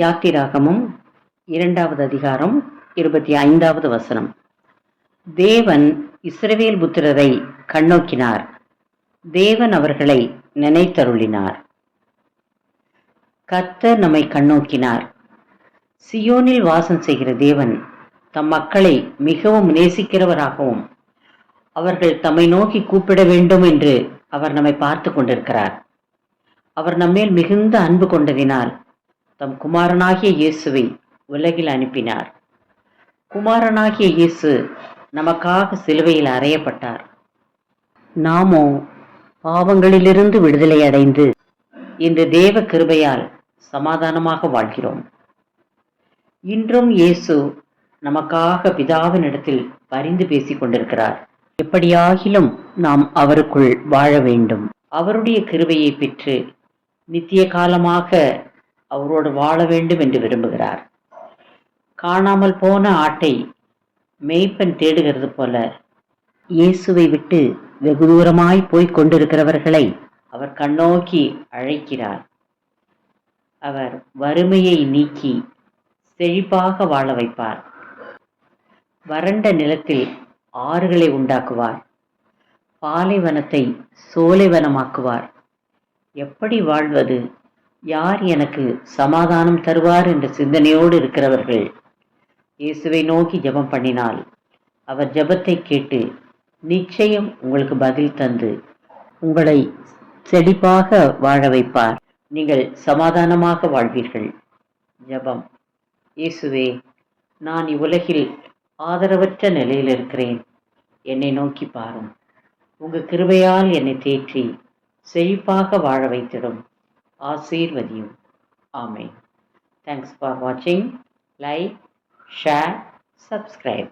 யாத்திராகமம் 2வது அதிகாரம் 25வது வசனம். தேவன் இஸ்ரவேல் புத்திரரை கண்ணோக்கினார். தேவன் அவர்களை நினைத்தருளினார். கர்த்தர் நம்மை கண்ணோக்கினார். சியோனில் வாசம் செய்கிற தேவன் தம் மக்களை மிகவும் நேசிக்கிறவராகவும் அவர்கள் தம்மை நோக்கி கூப்பிட வேண்டும் என்று அவர் நம்மை பார்த்து கொண்டிருக்கிறார். அவர் நம்மேல் மிகுந்த அன்பு கொண்டதினால் தம் குமாரனாகிய இயேசுவை உலகில் அனுப்பினார். குமாரனாகிய இயேசு நமக்காக சிலுவையில் அறையப்பட்டார். நாமோ பாவங்களிலிருந்து விடுதலை அடைந்து இன்று தேவ கிருபையால் சமாதானமாக வாழ்கிறோம். இன்றும் இயேசு நமக்காக பிதாவினிடத்தில் பரிந்து பேசிக் கொண்டிருக்கிறார். எப்படியாகிலும் நாம் அவருக்குள் வாழ வேண்டும். அவருடைய கிருபையை பெற்று நித்திய காலமாக அவரோடு வாழ வேண்டும் என்று விரும்புகிறார். காணாமல் போன ஆட்டை மேய்ப்பன் தேடுகிறது போல இயேசுவை விட்டு வெகு தூரமாய் போய்க் கொண்டிருக்கிறவர்களை அவர் கண்ணோக்கி அழைக்கிறார். அவர் வறுமையை நீக்கி செழிப்பாக வாழ வைப்பார். வறண்ட நிலத்தில் ஆறுகளை உண்டாக்குவார். பாலைவனத்தை சோலைவனமாக்குவார். எப்படி வாழ்வது? யார் எனக்கு சமாதானம் தருவார் என்ற சிந்தனையோடு இருக்கிறவர்கள் இயேசுவை நோக்கி ஜெபம் பண்ணினால் அவர் ஜெபத்தை கேட்டு நிச்சயம் உங்களுக்கு பதில் தந்து உங்களை செழிப்பாக வாழ வைப்பார். நீங்கள் சமாதானமாக வாழ்வீர்கள். ஜெபம். இயேசுவே, நான் இவ்வுலகில் ஆதரவற்ற நிலையில் இருக்கிறேன். என்னை நோக்கி பாரும். உங்கள் கிருபையால் என்னை தேற்றி செழிப்பாக வாழ வைத்திடும். ஆசீர்வதியும். ஆமென். Thanks for watching. Like, share, subscribe.